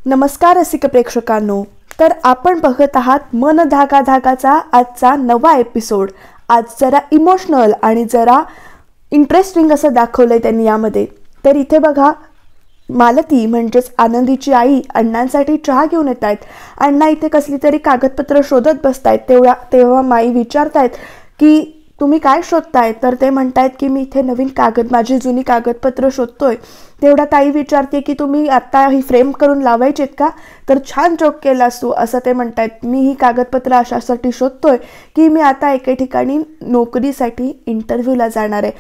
नमस्कार रसिक प्रेक्षकांनो, तर आपण बघत आहात मन धागा धागाचा आजचा नवा एपिसोड। आज जरा इमोशनल आणि जरा इंटरेस्टिंग असं दाखवलंय त्यांनी यामध्ये। तर इथे बघा, मालती म्हणजेच आनंदीची आई अण्णांसाठी चहा घेऊन येत आहेत। अण्णा इथे कसली तरी कागदपत्र शोधत बसतायत। तेव्हा माई विचारतायत की तुम्ही काय शोधताय? तर ते म्हणतायत की मी इथे नवीन माझी जुनी कागदपत्र शोधतोय। तेवढ्यात आई विचारते की तुम्ही आता ही फ्रेम करून लावायचेत का? तर छान जोक केलास तू, असं ते म्हणतायत। मी ही कागदपत्र अशासाठी शोधतोय की मी आता एके ठिकाणी नोकरीसाठी इंटरव्ह्यूला जाणार आहे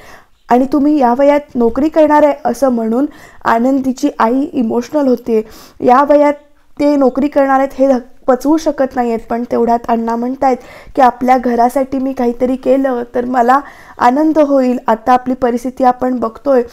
आणि तुम्ही या वयात नोकरी करणार आहे असं म्हणून आनंदीची आई इमोशनल होते। या वयात ते नोकरी करणार आहेत हे पचवू शकत नाहीत, पण तेवढ्यात अण्णा म्हणतायत की आपल्या घरासाठी मी काहीतरी केलं तर मला आनंद होईल। आता आपली परिस्थिती आपण बघतोय,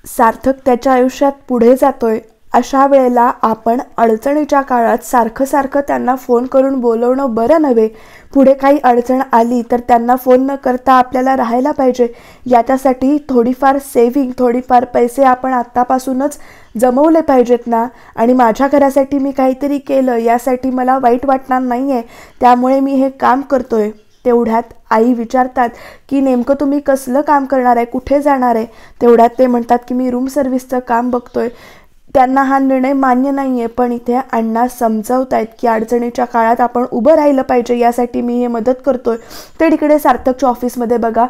सार्थक त्याच्या आयुष्यात पुढे जातोय। अशा वेळेला आपण अडचणीच्या काळात सारखं त्यांना फोन करून बोलवणं बरं नव्हे। पुढे काही अडचण आली तर त्यांना फोन न करता आपल्याला राहायला पाहिजे। याच्यासाठी थोडीफार सेव्हिंग, थोडीफार पैसे आपण आत्तापासूनच जमवले पाहिजेत ना। आणि माझ्या घरासाठी मी काहीतरी केलं यासाठी मला वाईट वाटणार नाही आहे, त्यामुळे मी हे काम करतोय। तेवढ्यात आई विचारतात की नेमकं तुम्ही कसलं काम करणार आहे, कुठे जाणार आहे? तेवढ्यात ते म्हणतात की मी रूम सर्व्हिसचं काम बघतोय। त्यांना हा निर्णय मान्य नाही आहे, पण इथे अण्णा समजावतायत की अडचणीच्या काळात आपण उभं राहिलं पाहिजे, यासाठी मी हे मदत करतोय। तर इकडे सार्थकच्या ऑफिसमध्ये बघा,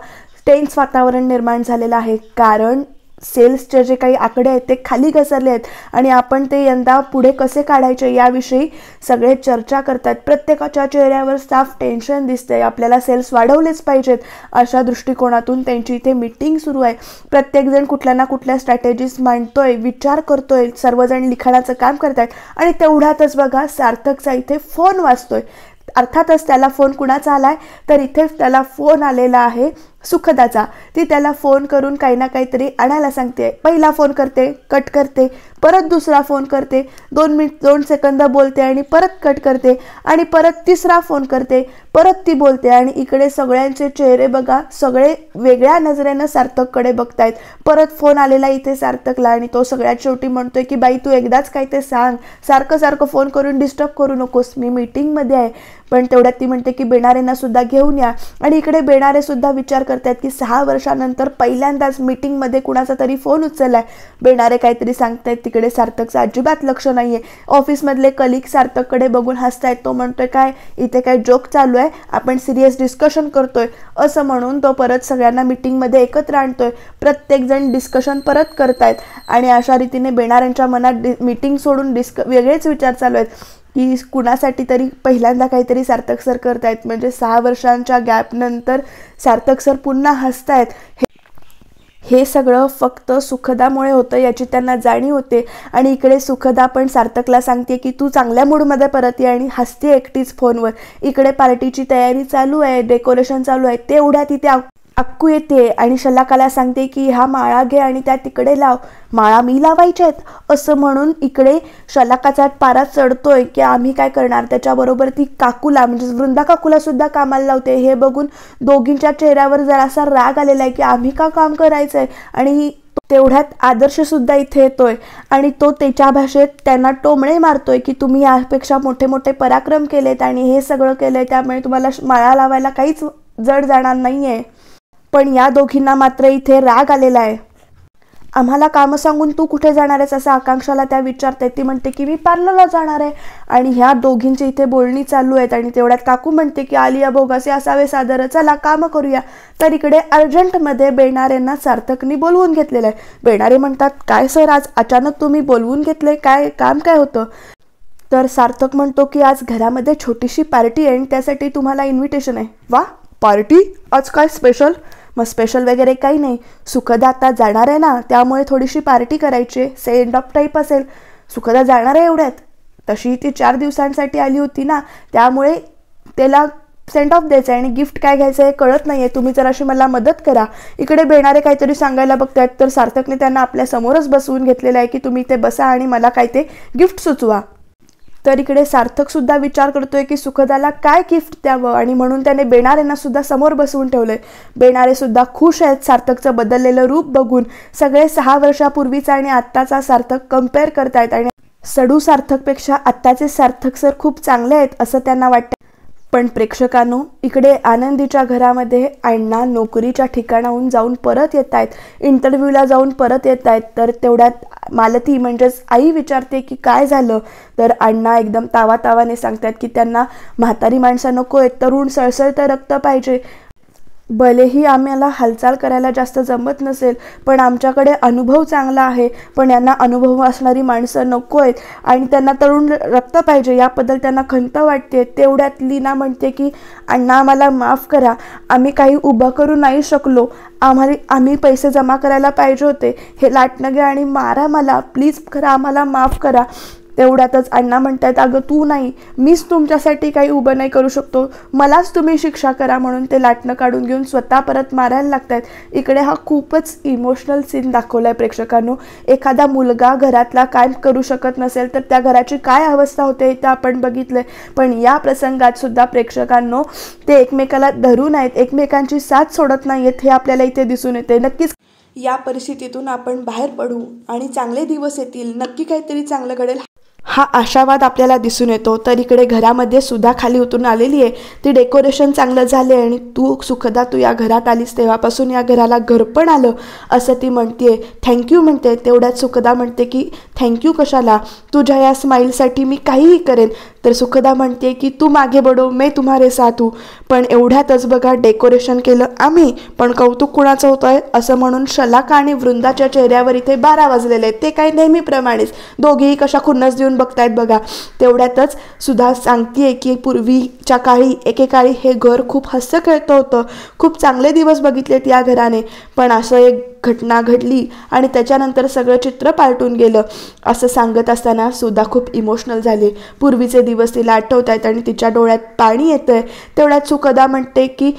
टेन्स वातावरण निर्माण झालेलं आहे, कारण सेल्सचे जे काही आकडे आहेत ते खाली घसरले आहेत आणि आपण ते यंदा पुढे कसे काढायचे याविषयी सगळे चर्चा करतात। प्रत्येकाच्या चेहऱ्यावर साफ टेन्शन दिसतंय, आपल्याला सेल्स वाढवलेच पाहिजेत अशा दृष्टिकोनातून त्यांची इथे मीटिंग सुरू आहे। प्रत्येकजण कुठल्या ना कुठल्या स्ट्रॅटेजीज मांडतोय, विचार करतोय, सर्वजण लिखाणाचं काम करतायत। आणि तेवढ्यातच बघा, सार्थकचा इथे फोन वाजतोय। अर्थातच त्याला फोन कुणाचा आलाय? तर इथे त्याला फोन आलेला आहे सुखदाचा। ती त्याला फोन करून काही ना काहीतरी आणायला सांगते। पहिला फोन करते, कट करते, परत दुसरा फोन करते, 2 सेकंद बोलते आणि परत कट करते आणि परत तिसरा फोन करते, परत ती बोलते आणि इकडे सगळ्यांचे चेहरे बघा, सगळे वेगळ्या नजरेनं सार्थककडे बघतायत। परत फोन आलेला इथे सार्थकला आणि तो सगळ्यात शेवटी म्हणतोय की बाई तू एकदाच काय ते सांग, सारखं फोन करून डिस्टर्ब करू नकोस, मी मीटिंगमध्ये आहे। पण तेवढ्यात ती म्हणते की बेणारेंना सुद्धा घेऊन या। आणि इकडे बेणारे सुद्धा विचार करतात की 6 वर्षानंतर पहिल्यांदाच मीटिंगमध्ये कुणाचा तरी फोन उचललाय। बेणारे काहीतरी सांगतायत, तिकडे सार्थकचं अजिबात लक्ष नाहीये। ऑफिसमधले कलिग सार्थककडे बघून हसतायत। तो म्हणतोय काय इथे काय जोक चालू आहे, आपण सिरियस डिस्कशन करतोय असं म्हणून तो परत सगळ्यांना मीटिंगमध्ये एकत्र आणतोय। प्रत्येकजण डिस्कशन परत करतायत आणि अशा रीतीने बेणाऱ्यांच्या मनात मीटिंग सोडून वेगळेच विचार चालू आहेत की कुणासाठी तरी पहिल्यांदा काहीतरी सार्थक सर करतायत। म्हणजे 6 वर्षांच्या गॅपनंतर सार्थक सर पुन्हा हसतायत। हे सगळं फक्त सुखदामुळे होतं याची त्यांना जाणीव होते। आणि इकडे सुखदा पण सार्थकला सांगते की तू चांगल्या मूडमध्ये परत ये आणि हसते एकटीच फोनवर। इकडे पार्टीची तयारी चालू आहे, डेकोरेशन चालू आहे। तेवढ्यात तिथे अक्कू येते आणि शलाकाला सांगते की हा माळा घे आणि त्या तिकडे लाव, माळा मी लावायच्या आहेत असं म्हणून इकडे शलाकाचा पारा चढतोय की आम्ही काय करणार। त्याच्याबरोबर ती काकूला म्हणजे वृंदा काकूला सुद्धा कामाला लावते। हे बघून दोघींच्या चेहऱ्यावर जरासा राग आलेला आहे की आम्ही का काम करायचंय। आणि तेवढ्यात आदर्श सुद्धा इथे येतोय आणि तो त्याच्या भाषेत त्यांना टोमणे मारतोय की तुम्ही यापेक्षा मोठे पराक्रम केलेत आणि हे सगळं केलंय, त्यामुळे तुम्हाला माळा लावायला काहीच जड जाणार नाहीये। पण या दोघींना मात्र इथे राग आलेला आहे। आम्हाला काम सांगून तू कुठे जाणार आहेस असं आकांक्षाला त्या विचारते। ती म्हणते की मी पार्लरला जाणार आहे। आणि ह्या दोघींची इथे बोलणी चालू आहेत आणि तेवढ्यात काकू म्हणते की आलिया भोग असे असावे सादर, चला काम करूया। तर इकडे अर्जंटमध्ये बेणारेंना सार्थकनी बोलवून घेतलेलं आहे। बेणारे म्हणतात काय सर, आज अचानक तुम्ही बोलवून घेतले, काय काम काय होतं? तर सार्थक म्हणतो की आज घरामध्ये छोटीशी पार्टी आहे आणि त्यासाठी तुम्हाला इन्व्हिटेशन आहे। वा, पार्टी? आज काय स्पेशल? मग स्पेशल वगैरे काही नाही, सुखदा आता जाणार आहे ना, त्यामुळे थोडीशी पार्टी करायची, सेंड ऑफ टाईप असेल। सुखदा जाणार आहे एवढ्यात? तशी ती 4 दिवसांसाठी आली होती ना, त्यामुळे त्याला सेंड ऑफ द्यायचं आहे आणि गिफ्ट काय घ्यायचं हे कळत नाहीये, तुम्ही जराशी मला मदत करा। इकडे बेणारे काहीतरी सांगायला बघतायत तर सार्थकने त्यांना आपल्या समोरच बसवून घेतलेलं आहे की तुम्ही इथे बसा आणि मला काय ते गिफ्ट सुचवा। तर इकडे सार्थक सुद्धा विचार करतोय की सुखदाला काय गिफ्ट द्यावं आणि म्हणून त्याने बेणारेंना सुद्धा समोर बसवून ठेवलंय। बेणारे सुद्धा खुश आहेत सार्थकचं बदललेलं रूप बघून। सगळे 6 वर्षापूर्वीचा आणि आत्ताचा सार्थक कंपेअर करतायत आणि सडू सार्थकपेक्षा आत्ताचे सार्थक सर खूप चांगले आहेत असं त्यांना वाटतं. पण प्रेक्षकांनो, इकडे आनंदीच्या घरामध्ये अण्णा नोकरीच्या ठिकाणाहून जाऊन परत येत आहेत, इंटरव्ह्यूला जाऊन परत येत आहेत. तर तेवढ्यात मालती म्हणजेच आई विचारते की काय झालं. तर अण्णा एकदम तावातावाने सांगतात की त्यांना म्हातारी माणसं नको आहेत, तरुण सळसळतं रक्त पाहिजे. भलेही आम्हाला हालचाल करायला जास्त जमत नसेल, पण आमच्याकडे अनुभव चांगला आहे. पण यांना अनुभव असणारी माणसं नको आहेत आणि त्यांना तरुण रक्त पाहिजे, याबद्दल त्यांना खंत वाटते. तेवढ्यात लीना म्हणते की अण्णा आम्हाला माफ करा, आम्ही काही उभं करू नाही शकलो, आम्ही पैसे जमा करायला पाहिजे होते. हे लाटणं घ्या आणि मारा मला, प्लीज करा, आम्हाला माफ करा. तेवढ्यातच अण्णा म्हणतात, अगं तू नाही, मीच तुमच्यासाठी काही उभं नाही करू शकतो, मलाच तुम्ही शिक्षा करा. म्हणून ते लाटणं काढून घेऊन स्वतः परत मारायला लागतात. इकडे हा खूपच इमोशनल सीन दाखवला आहे प्रेक्षकांनो. एखादा मुलगा घरातला काय करू शकत नसेल तर त्या घराची काय अवस्था होते ते आपण बघितलं. पण या प्रसंगात सुद्धा प्रेक्षकांनो ते एकमेकाला धरून आहेत, एकमेकांची साथ सोडत नाही आहेत, हे आपल्याला इथे दिसून येते. नक्कीच या परिस्थितीतून आपण बाहेर पडू आणि चांगले दिवस येतील, नक्की काहीतरी चांगलं घडेल हा आशावाद आपल्याला दिसून येतो. तर इकडे घरामध्ये सुद्धा खाली उतरून आलेली आहे. ती डेकोरेशन चांगलं झाले आणि सुखदा तू या घरात आलीस तेव्हापासून या घराला घर पण आलं असं ती म्हणते. थँक्यू म्हणते. तेवढ्यात सुखदा म्हणते की थँक्यू कशाला, तुझ्या या स्माईलसाठी मी काहीही करेन. तर सुखदा म्हणते की तू मागे बडो, मैं तुम्हारे साथ हूँ. पण एवढ्यातच बघा डेकोरेशन केलं आम्ही, पण कौतुक कुणाचं होतं आहे असं म्हणून शलाका आणि वृंदाच्या चेहऱ्यावर इथे 12 वाजलेले आहेत. ते काही नेहमीप्रमाणेच दोघेही कशा खुन्नस देऊन बघतायत बघा. तेवढ्यातच सुद्धा सांगतेय की पूर्वीच्या काळी एकेकाळी हे घर खूप हस्य खेळतं होतं, खूप चांगले दिवस बघितलेत या घराने, पण असं एक घटना घडली आणि त्याच्यानंतर सगळं चित्र पालटून गेलं. असं सांगत असताना सुद्धा खूप इमोशनल झाली. पूर्वीचे दिवस तिला आठवत आहेत आणि तिच्या डोळ्यात पाणी येतंय. तेवढ्यात सुखदा म्हणते की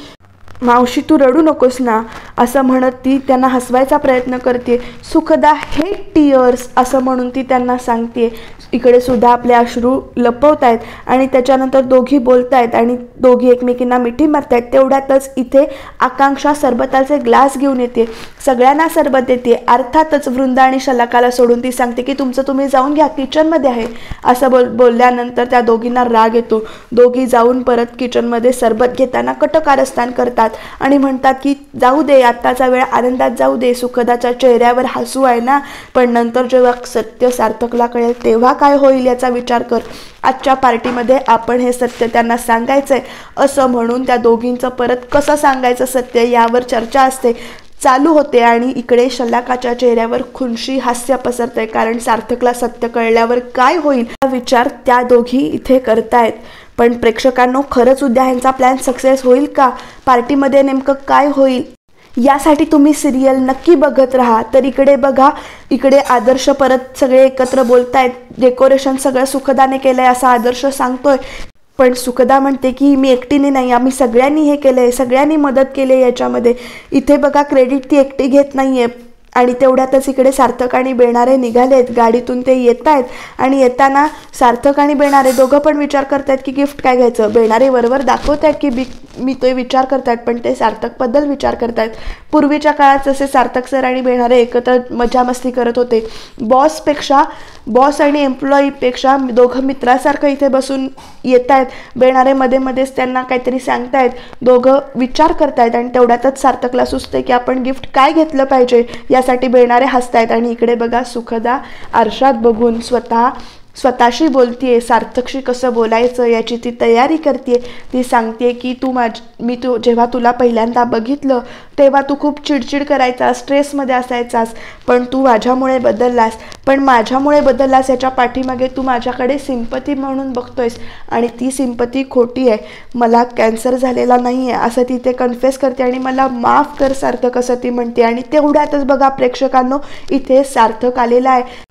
मावशी तू रडू नकोस ना, असं म्हणत ती त्यांना हसवायचा प्रयत्न करते. सुखदा हेट टीयर्स असं म्हणून ती त्यांना सांगते. इकडे सुद्धा आपले अश्रू लपवत आहेत आणि त्याच्यानंतर दोघी बोलत आहेत आणि दोघी एकमेकींना मिठी मारत आहेत. तेवढ्यातच इथे आकांक्षा सरबताचे ग्लास घेऊन येते, सगळ्यांना सरबत देते. अर्थातच वृंदा आणि शलाकाला सोडून ती सांगते की तुमचं तुम्ही जाऊन घ्या, किचनमध्ये आहे. असं बोलल्यानंतर त्या दोघींना राग येतो. दोघी जाऊन परत किचनमध्ये सरबत घेताना कटकारस्थान करतात आणि म्हणतात की जाऊ दे, आत्ताचा वेळ आनंदात जाऊ दे. सुखदाच्या चेहऱ्यावर हसू आहे ना, पण नंतर जेव्हा सत्य सार्थकला कळेल तेव्हा काय होईल याचा विचार कर. आजच्या पार्टीमध्ये आपण हे सत्य त्यांना सांगायचंय असं म्हणून त्या दोघींचं परत कसं सांगायचं सत्य यावर चर्चा असते चालू होते. आणि इकडे शलाकाच्या चेहऱ्यावर खुनशी हास्य पसरतंय, कारण सार्थकला सत्य कळल्यावर काय होईल हा विचार त्या दोघी इथे करतायत. पण प्रेक्षकांनो, खरंच उद्या ह्यांचा प्लॅन सक्सेस होईल का, पार्टीमध्ये नेमकं काय होईल यासाठी तुम्ही सिरियल नक्की बघत राहा. तर इकडे बघा, इकडे आदर्श परत सगळे एकत्र बोलतायत. डेकोरेशन सगळं सुखदाने केलंय असं आदर्श सांगतोय, पण सुखदा म्हणते की मी एकटीने नाही, आम्ही सगळ्यांनी हे केलंय, सगळ्यांनी मदत केली याच्यामध्ये. इथे बघा क्रेडिट ती एकटी घेत नाहीये. आणि तेवढ्यातच इकडे सार्थक आणि बेणारे निघालेत. गाडीतून ते येत आहेत आणि येताना सार्थक आणि बेणारे दोघं पण विचार करतायत की गिफ्ट काय घ्यायचं. बेणारे वरवर दाखवत आहेत की मी तो विचार करतायत, पण ते सार्थकबद्दल विचार करतायत. पूर्वीच्या काळात जसे सार्थक सर आणि बेणारे एकत्र मजा मस्ती करत होते, बॉस आणि एम्प्लॉईपेक्षा दोघं मित्रासारखं इथे बसून येत आहेत. बेणारे मध्ये मध्येच त्यांना काहीतरी सांगतायत, दोघं विचार करतायत. आणि तेवढ्यातच सार्थकला सुचते की आपण गिफ्ट काय घेतलं पाहिजे यासाठी बेणारे हसतायत. आणि इकडे बघा सुखदा आरशात बघून स्वतःशी बोलतीये, सार्थकशी कसं बोलायचं याची ती तयारी करते. ती सांगते की जेव्हा तुला पहिल्यांदा बघितलं तेव्हा तू खूप चिडचिड करायचा, स्ट्रेसमध्ये असायचास, पण तू माझ्यामुळे बदललास. पण माझ्यामुळे बदललास याच्या पाठीमागे तू माझ्याकडे सिंपती म्हणून बघतोयस आणि ती सिंपती खोटी आहे. मला कॅन्सर झालेला नाही आहे असं ती ते कन्फेस करते आणि मला माफ कर सार्थक असं ती म्हणते. आणि तेवढ्यातच बघा प्रेक्षकांनो, इथे सार्थक आलेला आहे.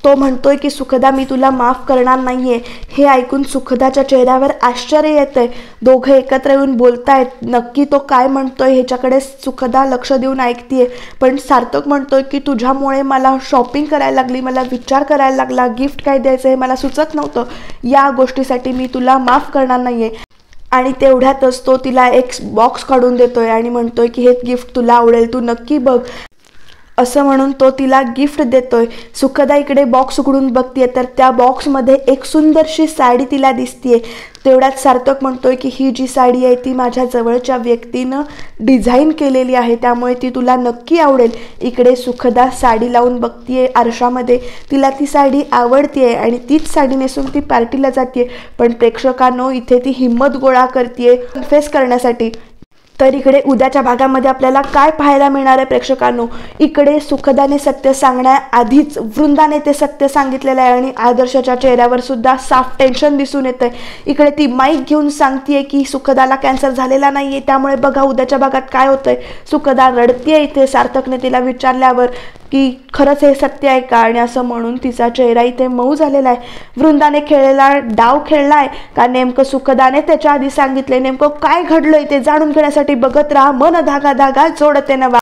तो म्हणतोय की सुखदा मी तुला माफ करणार नाहीये. हे ऐकून सुखदाच्या चेहऱ्यावर आश्चर्य येतंय. दोघं एकत्र येऊन बोलतायत. नक्की तो काय म्हणतोय ह्याच्याकडे सुखदा लक्ष देऊन ऐकतीये. पण सार्थक म्हणतोय की तुझ्यामुळे मला शॉपिंग करायला लागली, मला विचार करायला लागला, गिफ्ट काय द्यायचं हे मला सुचत नव्हतं, या गोष्टीसाठी मी तुला माफ करणार नाहीये. आणि तेवढ्यातच तो तिला एक बॉक्स काढून देतोय आणि म्हणतोय की हे गिफ्ट तुला आवडेल, तू नक्की बघ. असं म्हणून तो तिला गिफ्ट देतोय. सुखदा इकडे बॉक्स उघडून बघतीये तर त्या बॉक्समध्ये एक सुंदरशी साडी तिला दिसतीये. तेवढ्यात सार्थक म्हणतोय की ही जी साडी आहे ती माझ्या जवळच्या व्यक्तीनं डिझाईन केलेली आहे, त्यामुळे ती तुला नक्की आवडेल. इकडे सुखदा साडी लावून बघतीये आरशामध्ये, तिला ती साडी आवडतीये आणि तीच साडी नेसून ती पार्टीला जाते. पण प्रेक्षकांनो इथे ती हिंमत गोळा करते फेस करण्यासाठी. तर इकडे उद्याच्या भागामध्ये आपल्याला काय पाहायला मिळणार आहे प्रेक्षकांनो? इकडे सुखदाने सत्य सांगण्याआधीच वृंदाने ते सत्य सांगितलेलं आहे आणि आदर्शच्या चेहऱ्यावर सुद्धा साफ टेन्शन दिसून येतंय. इकडे ती माईक घेऊन सांगतेय की सुखदाला कॅन्सर झालेला नाहीये, त्यामुळे बघा उद्याच्या भागात काय होतंय. सुखदा रडतीये इथे सार्थकने तिला विचारल्यावर की खरंच हे सत्य आहे का, आणि असं म्हणून तिचा चेहरा इथे मऊ झालेला आहे. वृंदाने खेळलेला डाव खेळलाय का नेमकं सुखदाने त्याच्या आधी सांगितले, नेमकं काय घडलंय ते जाणून घेण्यासाठी बघत राहा मन धागा धागा जोडते नवा.